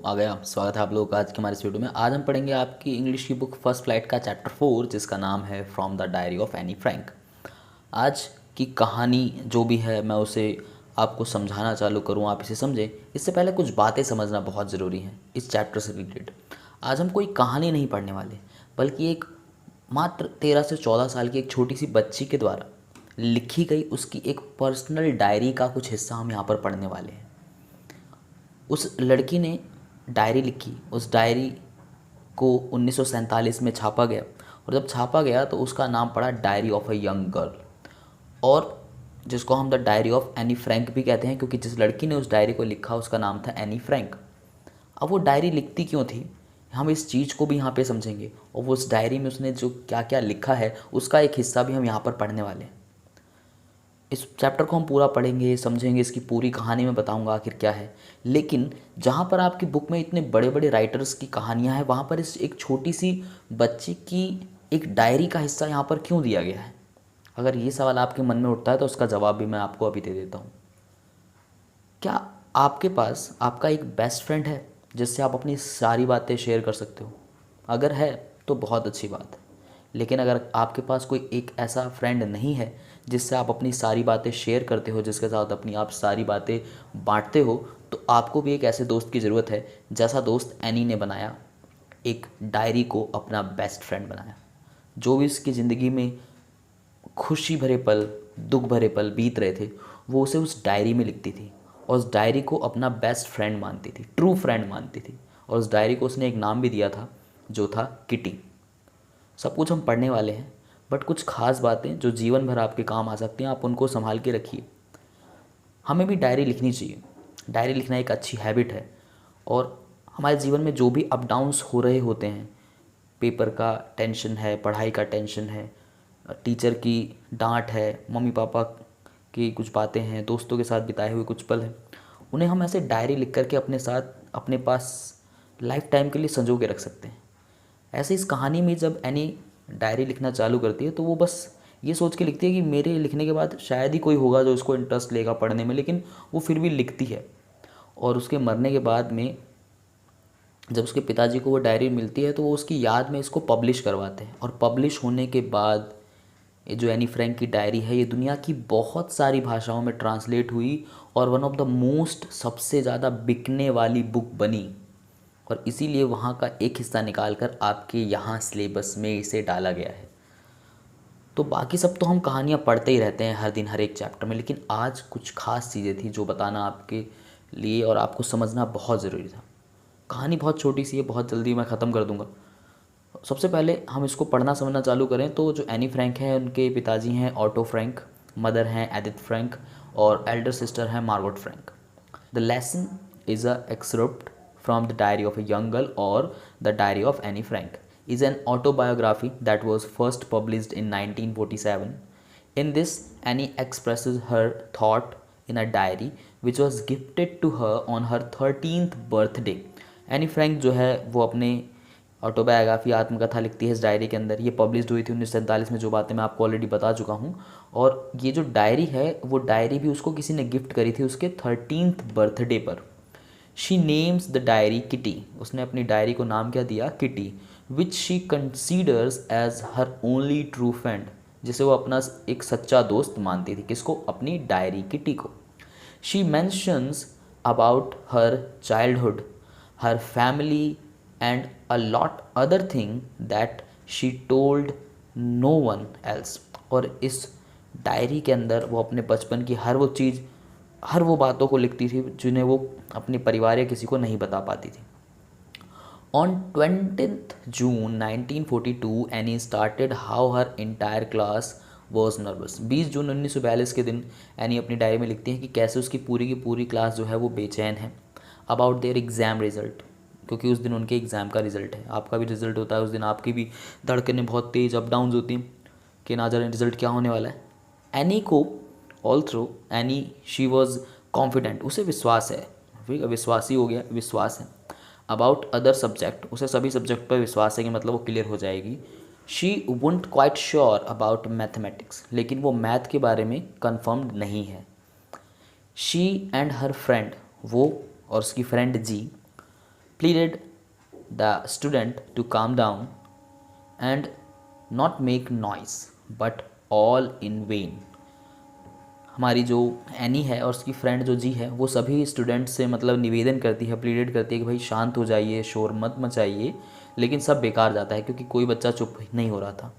आ गया स्वागत है आप लोगों का आज के हमारे इस वीडियो में। आज हम पढ़ेंगे आपकी इंग्लिश की बुक फर्स्ट फ्लाइट का चैप्टर 4 जिसका नाम है from the diary of Anne Frank. आज की कहानी जो भी है मैं उसे आपको समझाना चालू करूँ, आप इसे समझें। इससे पहले कुछ बातें समझना बहुत ज़रूरी है इस चैप्टर से रिलेटेड। आज हम कोई कहानी नहीं पढ़ने वाले, बल्कि एक मात्र 13 से 14 साल की एक छोटी सी बच्ची के द्वारा लिखी गई उसकी एक पर्सनल डायरी का कुछ हिस्सा हम यहाँ पर पढ़ने वाले हैं। उस लड़की ने डायरी लिखी, उस डायरी को 1947 में छापा गया, और जब छापा गया तो उसका नाम पड़ा diary of a young girl, और जिसको हम the diary of Anne Frank भी कहते हैं, क्योंकि जिस लड़की ने उस डायरी को लिखा उसका नाम था एनी फ्रैंक। अब वो डायरी लिखती क्यों थी, हम इस चीज़ को भी यहाँ पे समझेंगे, और वो उस डायरी में उसने जो क्या क्या लिखा है उसका एक हिस्सा भी हम यहाँ पर पढ़ने वाले हैं। इस चैप्टर को हम पूरा पढ़ेंगे, समझेंगे, इसकी पूरी कहानी मैं बताऊंगा आखिर क्या है। लेकिन जहाँ पर आपकी बुक में इतने बड़े बड़े राइटर्स की कहानियाँ हैं, वहाँ पर इस एक छोटी सी बच्ची की एक डायरी का हिस्सा यहाँ पर क्यों दिया गया है? अगर ये सवाल आपके मन में उठता है तो उसका जवाब भी मैं आपको अभी दे देता हूँ। क्या आपके पास आपका एक बेस्ट फ्रेंड है जिससे आप अपनी सारी बातें शेयर कर सकते हो? अगर है तो बहुत अच्छी बात है। लेकिन अगर आपके पास कोई एक ऐसा फ्रेंड नहीं है जिससे आप अपनी सारी बातें शेयर करते हो, जिसके साथ अपनी आप सारी बातें बांटते हो, तो आपको भी एक ऐसे दोस्त की ज़रूरत है जैसा दोस्त एनी ने बनाया, एक डायरी को अपना बेस्ट फ्रेंड बनाया। जो भी इसकी ज़िंदगी में खुशी भरे पल, दुख भरे पल बीत रहे थे, वो उसे उस डायरी में लिखती थी, और उस डायरी को अपना बेस्ट फ्रेंड मानती थी, ट्रू फ्रेंड मानती थी। और उस डायरी को उसने एक नाम भी दिया था जो था किटी। सब कुछ हम पढ़ने वाले हैं, बट कुछ खास बातें जो जीवन भर आपके काम आ सकती हैं, आप उनको संभाल के रखिए। हमें भी डायरी लिखनी चाहिए। डायरी लिखना एक अच्छी हैबिट है, और हमारे जीवन में जो भी अप डाउन्स हो रहे होते हैं, पेपर का टेंशन है, पढ़ाई का टेंशन है, टीचर की डांट है, मम्मी पापा की कुछ बातें हैं, दोस्तों के साथ बिताए हुए कुछ पल हैं, उन्हें हम ऐसे डायरी लिख करके अपने साथ अपने पास लाइफ टाइम के लिए संजो के रख सकते हैं। ऐसे इस कहानी में जब एनी डायरी लिखना चालू करती है तो वो बस ये सोच के लिखती है कि मेरे लिखने के बाद शायद ही कोई होगा जो उसको इंटरेस्ट लेगा पढ़ने में, लेकिन वो फिर भी लिखती है। और उसके मरने के बाद में जब उसके पिताजी को वो डायरी मिलती है तो वो उसकी याद में इसको पब्लिश करवाते हैं, और पब्लिश होने के बाद ये जो एनी फ्रैंक की डायरी है ये दुनिया की बहुत सारी भाषाओं में ट्रांसलेट हुई, और वन ऑफ द मोस्ट, सबसे ज़्यादा बिकने वाली बुक बनी। और इसीलिए वहाँ का एक हिस्सा निकाल कर आपके यहाँ सिलेबस में इसे डाला गया है। तो बाकी सब तो हम कहानियाँ पढ़ते ही रहते हैं हर दिन हर एक चैप्टर में, लेकिन आज कुछ खास चीज़ें थी जो बताना आपके लिए और आपको समझना बहुत ज़रूरी था। कहानी बहुत छोटी सी है, बहुत जल्दी मैं ख़त्म कर दूँगा। सबसे पहले हम इसको पढ़ना समझना चालू करें तो जो एनी फ्रैंक हैं उनके पिताजी हैं ऑटो फ्रैंक, मदर हैं एडिथ फ्रैंक, और एल्डर सिस्टर हैं Margot Frank. The lesson is a excerpt from the diary of a young girl, or the diary of Annie Frank is an autobiography that was first published in 1947. In this, Annie expresses her thought in a diary which was gifted to her on her 13th birthday. Anne Frank जो है वो अपने autobiography, आत्मकथा लिखती है इस diary के अंदर। ये पब्लिश हुई थी 1947 में, जो बातें मैं आपको ऑलरेडी बता चुका हूँ। और ये जो डायरी है वो डायरी भी उसको किसी ने गिफ्ट करी थी उसके 13th बर्थडे पर। She names the diary Kitty, उसने अपनी डायरी को नाम क्या दिया? Kitty, which she considers as her only true friend, जिसे वो अपना एक सच्चा दोस्त मानती थी। किसको? अपनी डायरी किटी को। She mentions about her childhood, her family and a lot other thing that she told no one else. और इस डायरी के अंदर वो अपने बचपन की हर वो चीज़, हर वो बातों को लिखती थी जिन्हें वो अपने परिवार या किसी को नहीं बता पाती थी। On 20th June 1942 any started how her entire class was nervous. 20 जून 1942 के दिन एनी अपनी डायरी में लिखती है कि कैसे उसकी पूरी की पूरी क्लास जो है वो बेचैन है अबाउट देयर एग्ज़ाम रिजल्ट, क्योंकि उस दिन उनके एग्ज़ाम का रिज़ल्ट है। आपका भी रिज़ल्ट होता है उस दिन, आपकी भी धड़कनें बहुत तेज़ अप डाउन होती हैं कि ना जाने रिज़ल्ट क्या होने वाला है। एनी को all through any she was confident, उसे विश्वास है, ठीक है, विश्वासी हो गया, विश्वास है। अबाउट अदर सब्जेक्ट, उसे सभी सब्जेक्ट पर विश्वास है कि मतलब वो क्लियर हो जाएगी। She wasn't quite sure about mathematics, लेकिन वो मैथ के बारे में कन्फर्म्ड नहीं है। शी एंड हर फ्रेंड, वो और उसकी फ्रेंड जी, pleaded the student to calm down and not make noise, but all in vain. हमारी जो एनी है और उसकी फ्रेंड जो जी है वो सभी स्टूडेंट से मतलब निवेदन करती है, प्लीडेड करती है कि भाई शांत हो जाइए, शोर मत मचाइए, लेकिन सब बेकार जाता है क्योंकि कोई बच्चा चुप नहीं हो रहा था.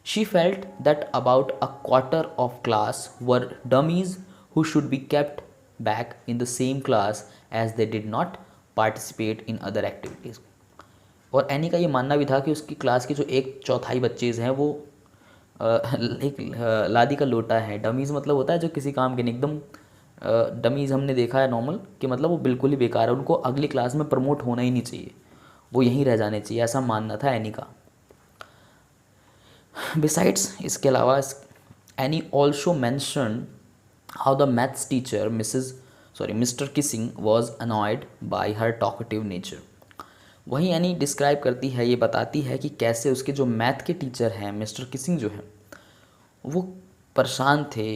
She felt that about a quarter of class were dummies who should be kept back in the same class as they did not participate in other activities. और एनी का ये मानना भी था कि उसकी क्लास के जो एक चौथाई बच्चे हैं वो एक लादी का लोटा है. डमीज़ मतलब होता है जो किसी काम के नहीं, एकदम डमीज़ हमने देखा है नॉर्मल कि मतलब वो बिल्कुल ही बेकार है, उनको अगली क्लास में प्रमोट होना ही नहीं चाहिए, वो यहीं रह जाने चाहिए, ऐसा मानना था एनी का. बिसाइड्स इसके अलावा any also mention how the maths teacher mister Keesing was annoyed by her talkative nature. वहीं एनी डिस्क्राइब करती है, ये बताती है कि कैसे उसके जो मैथ के टीचर हैं मिस्टर किसिंग जो है वो परेशान थे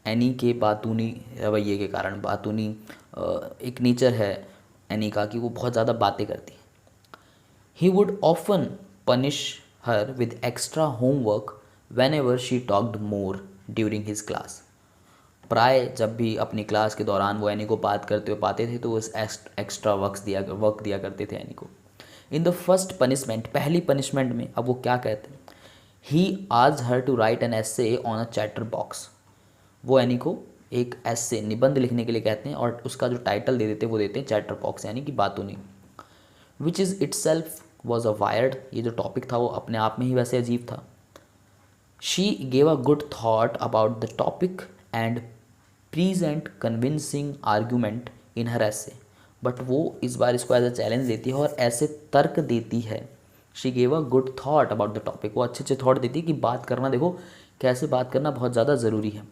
एनी के बातूनी रवैये के कारण. बातूनी एक नेचर है एनी का कि वो बहुत ज़्यादा बातें करती है. He would often punish her with extra homework when ever she talked more during his class. प्राय जब भी अपनी क्लास के दौरान वो एनी को बात करते हुए पाते थे तो वो एक्स्ट्रा वर्क दिया करते थे एनी को. इन द फर्स्ट पनिशमेंट, पहली पनिशमेंट में अब वो क्या कहते हैं, ही आज her to write an essay on a chatterbox. वो एनी को एक एसे निबंध लिखने के लिए कहते हैं और उसका जो टाइटल दे देते हैं वो देते हैं चैटर बॉक्स यानी कि बातूनी. विच इज़ इट सेल्फ वॉज अ वायर्ड, ये जो टॉपिक था वो अपने आप में ही वैसे अजीब था. She gave a good thought about the topic and present convincing argument in her essay. But वो इस बार इसको एज अ चैलेंज देती है और ऐसे तर्क देती है. She gave a good thought about the topic, वो अच्छे अच्छे थाट देती है कि बात करना, देखो कैसे बात करना बहुत ज़्यादा ज़रूरी है.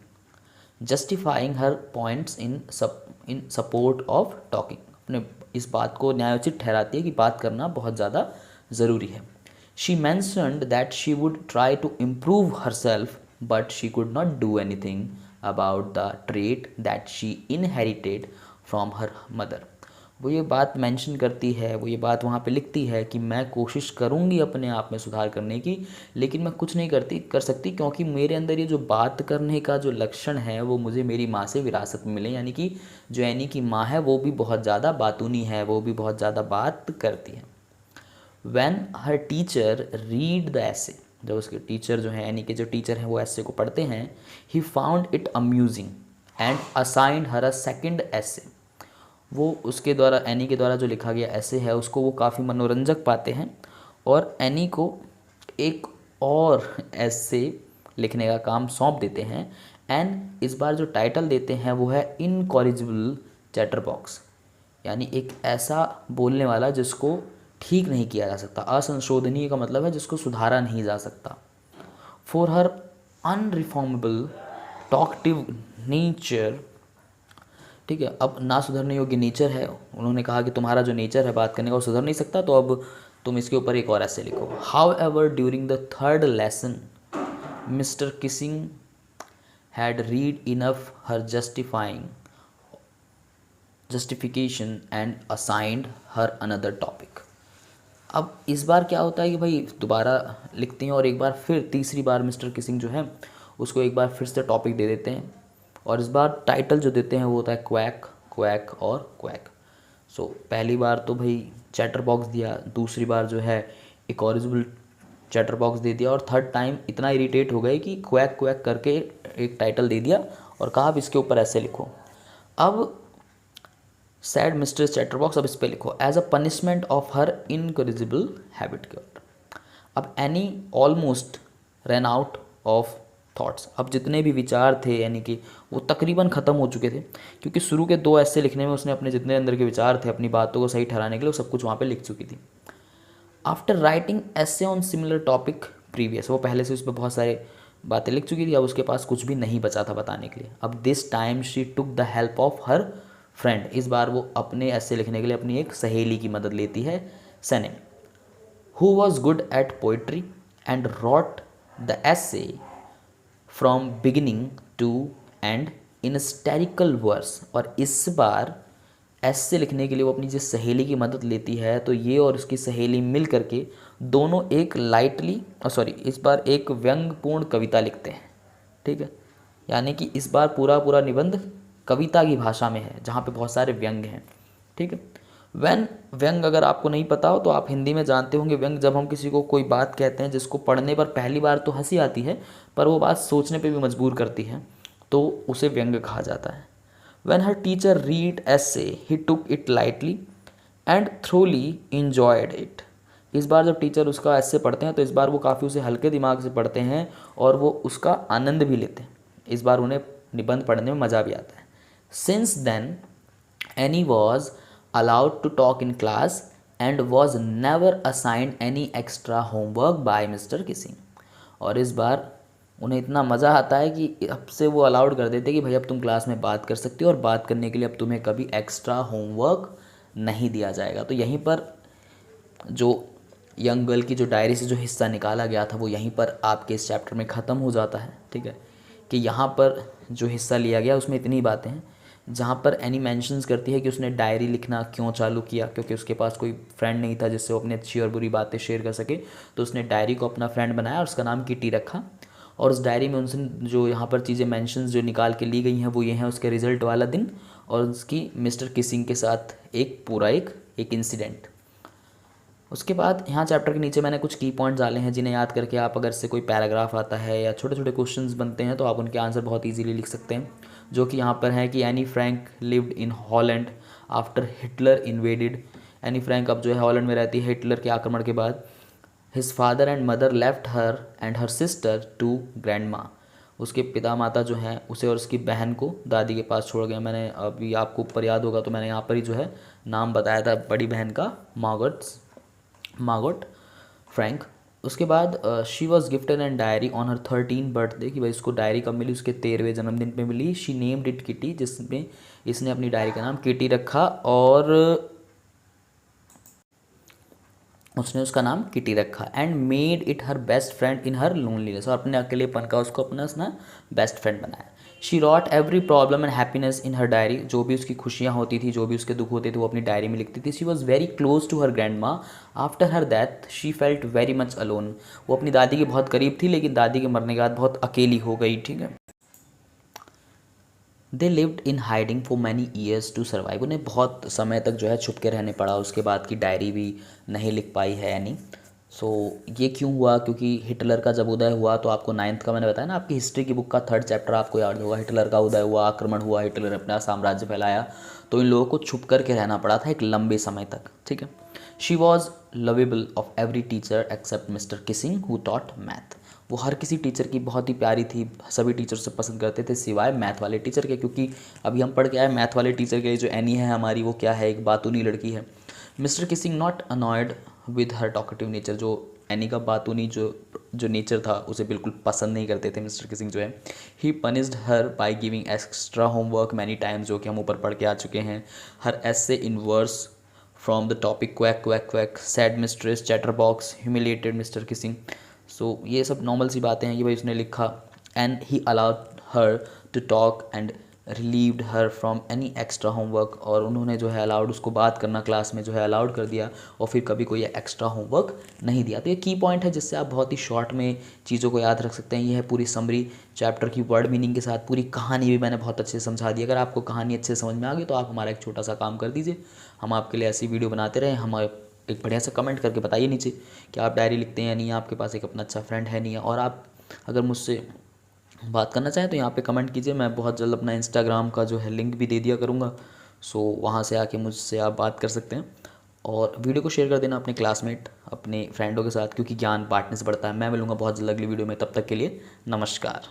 Justifying her points in support of talking, अपने इस बात को न्यायोचित ठहराती है कि बात करना बहुत ज़्यादा ज़रूरी है. She mentioned that she would try to improve herself but she could not do anything about the trait that she inherited from her mother. वो ये बात मेंशन करती है, वो ये बात वहाँ पे लिखती है कि मैं कोशिश करूँगी अपने आप में सुधार करने की, लेकिन मैं कुछ नहीं कर सकती क्योंकि मेरे अंदर ये जो बात करने का जो लक्षण है वो मुझे मेरी माँ से विरासत में मिले. यानी कि जो एनी की माँ है वो भी बहुत ज़्यादा बातूनी है, वो भी बहुत ज़्यादा बात करती है. When her teacher read the essay, जब उसके टीचर जो हैं एनी के जो टीचर हैं वो ऐसे को पढ़ते हैं, he found it amusing and assigned her a second ऐसे. वो उसके द्वारा एनी के द्वारा जो लिखा गया ऐसे है उसको वो काफ़ी मनोरंजक पाते हैं और एनी को एक और ऐसे लिखने का काम सौंप देते हैं. एंड इस बार जो टाइटल देते हैं वो है इनकॉरिजिबल चैटर बॉक्स, यानी एक ऐसा बोलने वाला जिसको ठीक नहीं किया जा सकता. असंशोधनीय का मतलब है जिसको सुधारा नहीं जा सकता. फॉर हर अनरिफॉर्मेबल टॉकटिव नेचर, ठीक है, अब ना सुधरने योग्य नेचर है, उन्होंने कहा कि तुम्हारा जो नेचर है बात करने का वो सुधर नहीं सकता, तो अब तुम इसके ऊपर एक और ऐसे लिखो. How ever during the third lesson mister Keesing had read enough her justification and assigned her another topic. अब इस बार क्या होता है कि भाई दोबारा लिखते हैं और एक बार फिर तीसरी बार मिस्टर किसिंग जो है उसको एक बार फिर से टॉपिक दे देते हैं और इस बार टाइटल जो देते हैं वो होता है क्वैक, क्वैक और क्वैक. सो पहली बार तो भाई चैटर बॉक्स दिया, दूसरी बार जो है एक ऑरिजिनल चैटर बॉक्स दे दिया और थर्ड टाइम इतना इरिटेट हो गए कि क्वैक क्वैक करके एक टाइटल दे दिया और कहा अब इसके ऊपर ऐसे लिखो. अब सैड मिस्टर चैटरबॉक्स, अब इस पर लिखो as a punishment of her incorrigible habit के ऊपर. अब Anne almost run out of thoughts, अब जितने भी विचार थे यानी कि वो तकरीबन ख़त्म हो चुके थे क्योंकि शुरू के दो ऐसे लिखने में उसने अपने जितने अंदर के विचार थे अपनी बातों को सही ठहराने के लिए वो सब कुछ वहाँ पे लिख चुकी थी. आफ्टर राइटिंग ऐसे ऑन सिमिलर टॉपिक प्रीवियस, वो पहले से उस पर बहुत सारे बातें लिख चुकी थी, अब उसके पास कुछ भी नहीं बचा था बताने के लिए. अब this time she took the help of her friend, इस बार वो अपने ऐसे लिखने के लिए अपनी एक सहेली की मदद लेती है, Sanne, who was good at poetry and wrote the essay from beginning to end in hysterical verse. और इस बार ऐसे लिखने के लिए वो अपनी जिस सहेली की मदद लेती है, तो ये और उसकी सहेली मिल करके दोनों एक लाइटली सॉरी इस बार एक व्यंग्यपूर्ण कविता लिखते हैं। ठीक है, यानी कि इस बार पूरा पूरा निबंध कविता की भाषा में है जहाँ पे बहुत सारे व्यंग्य हैं। ठीक है, व्यंग अगर आपको नहीं पता हो तो आप हिंदी में जानते होंगे। व्यंग जब हम किसी को कोई बात कहते हैं जिसको पढ़ने पर पहली बार तो हंसी आती है, पर वो बात सोचने पे भी मजबूर करती है, तो उसे व्यंग कहा जाता है। When her teacher read essay, he took it lightly and thoroughly enjoyed it. इस बार जब टीचर उसका ऐसे पढ़ते हैं तो इस बार वो काफ़ी उसे हल्के दिमाग से पढ़ते हैं और वो उसका आनंद भी लेते हैं। इस बार उन्हें निबंध पढ़ने में मज़ा भी आता है। Since then, Annie was allowed to talk in class and was never assigned any extra homework by Mr. Kissing. और इस बार उन्हें इतना मज़ा आता है कि अब से वो अलाउड कर देते कि भाई अब तुम क्लास में बात कर सकते हो और बात करने के लिए अब तुम्हें कभी एक्स्ट्रा होमवर्क नहीं दिया जाएगा। तो यहीं पर जो यंग गर्ल की जो डायरी से जो हिस्सा निकाला गया था वो यहीं पर आपके इस चैप्टर में ख़त्म हो जाता है। ठीक है, कि यहाँ पर जो हिस्सा लिया गया उसमें इतनी बातें हैं जहाँ पर एनी मेंशंस करती है कि उसने डायरी लिखना क्यों चालू किया, क्योंकि उसके पास कोई फ्रेंड नहीं था जिससे वो अपनी अच्छी और बुरी बातें शेयर कर सके। तो उसने डायरी को अपना फ्रेंड बनाया और उसका नाम किटी रखा। और उस डायरी में उनसे जो यहाँ पर चीज़ें मेंशंस जो निकाल के ली गई हैं वो ये हैं उसके रिज़ल्ट वाला दिन और उसकी मिस्टर किसिंग के साथ एक पूरा एक इंसिडेंट। उसके बाद यहाँ चैप्टर के नीचे मैंने कुछ की पॉइंट्स डाले हैं जिन्हें याद करके आप अगर से कोई पैराग्राफ आता है या छोटे छोटे क्वेश्चंस बनते हैं तो आप उनके आंसर बहुत इजीली लिख सकते हैं। जो कि यहाँ पर है कि Anne Frank lived in Holland after Hitler invaded. Anne Frank अब जो है हॉलैंड में रहती है हिटलर के आक्रमण के बाद। His father and mother left her and her sister to grandma. उसके पिता माता जो हैं उसे और उसकी बहन को दादी के पास छोड़ गए। मैंने अभी आपको ऊपर याद होगा तो मैंने यहाँ पर ही जो है नाम बताया था बड़ी बहन का, मार्गोट फ्रैंक। उसके बाद she was gifted and diary on her 13 birthday, कि भाई इसको डायरी कब मिली, उसके 13वें जन्मदिन पे मिली। शी नेम्ड इट किटी, जिसमें इसने अपनी डायरी का नाम किटी रखा और उसने उसका नाम किटी रखा। And made it her best friend in her loneliness, और अपने अकेलेपन का उसको अपना उसने बेस्ट फ्रेंड बनाया। She wrote every problem and happiness in her diary, जो भी उसकी खुशियाँ होती थी जो भी उसके दुख होते थे वो अपनी डायरी में लिखती थी। She was very close to her grandma after her death she felt very much alone. वो अपनी दादी के बहुत करीब थी लेकिन दादी के मरने के बाद बहुत अकेली हो गई। ठीक है, they lived in hiding for many years to survive. उन्हें बहुत समय तक जो है छुप के रहने पड़ा, उसके बाद की डायरी भी नहीं लिख पाई है यानी। सो ये क्यों हुआ, क्योंकि हिटलर का जब उदय हुआ तो आपको 9th का मैंने बताया ना, आपकी हिस्ट्री की बुक का 3rd चैप्टर आपको याद होगा। हिटलर का उदय हुआ, आक्रमण हुआ, हिटलर ने अपना साम्राज्य फैलाया, तो इन लोगों को छुप करके रहना पड़ा था एक लंबे समय तक। ठीक है, she was lovable of every teacher except mister Keesing who taught math. वो हर किसी टीचर की बहुत ही प्यारी थी, सभी टीचर से पसंद करते थे सिवाय मैथ वाले टीचर के, क्योंकि अभी हम पढ़ के आए मैथ वाले टीचर के लिए जो एनी है हमारी, वो क्या है, एक बातूनी लड़की है। Mister Keesing not annoyed with her talkative nature, जो एनी का बातूनी जो नेचर था उसे बिल्कुल पसंद नहीं करते थे मिस्टर किसिंग जो है। He punished her by giving extra homework many times, जो कि हम ऊपर पढ़ के आ चुके हैं। Her essay in verse from the topic quack quack quack, said mistress, chatter box, humiliated Mister Keesing. So ये सब नॉर्मल सी बातें हैं कि भाई उसने लिखा। And he allowed her to talk and relieved her from any extra homework, और उन्होंने जो है अलाउड उसको बात करना क्लास में जो है अलाउड कर दिया और फिर कभी कोई एक्स्ट्रा होमवर्क नहीं दिया। तो ये की पॉइंट है जिससे आप बहुत ही शॉर्ट में चीज़ों को याद रख सकते हैं। ये है पूरी समरी चैप्टर की वर्ड मीनिंग के साथ, पूरी कहानी भी मैंने बहुत अच्छे से समझा दी। अगर आपको कहानी अच्छे से समझ में आ गई तो आप हमारा एक छोटा सा काम कर दीजिए, हम आपके लिए ऐसी वीडियो बनाते रहें। हम एक बढ़िया सा कमेंट करके बताइए नीचे कि आप डायरी लिखते हैं या नहीं, आपके पास एक अपना अच्छा फ्रेंड है नहीं है। और आप अगर मुझसे बात करना चाहें तो यहाँ पे कमेंट कीजिए, मैं बहुत जल्द अपना इंस्टाग्राम का जो है लिंक भी दे दिया करूँगा। सो वहाँ से आके मुझसे आप बात कर सकते हैं। और वीडियो को शेयर कर देना अपने क्लासमेट, अपने फ्रेंडों के साथ, क्योंकि ज्ञान बांटने से बढ़ता है। मैं मिलूँगा बहुत जल्द अगली वीडियो में, तब तक के लिए नमस्कार।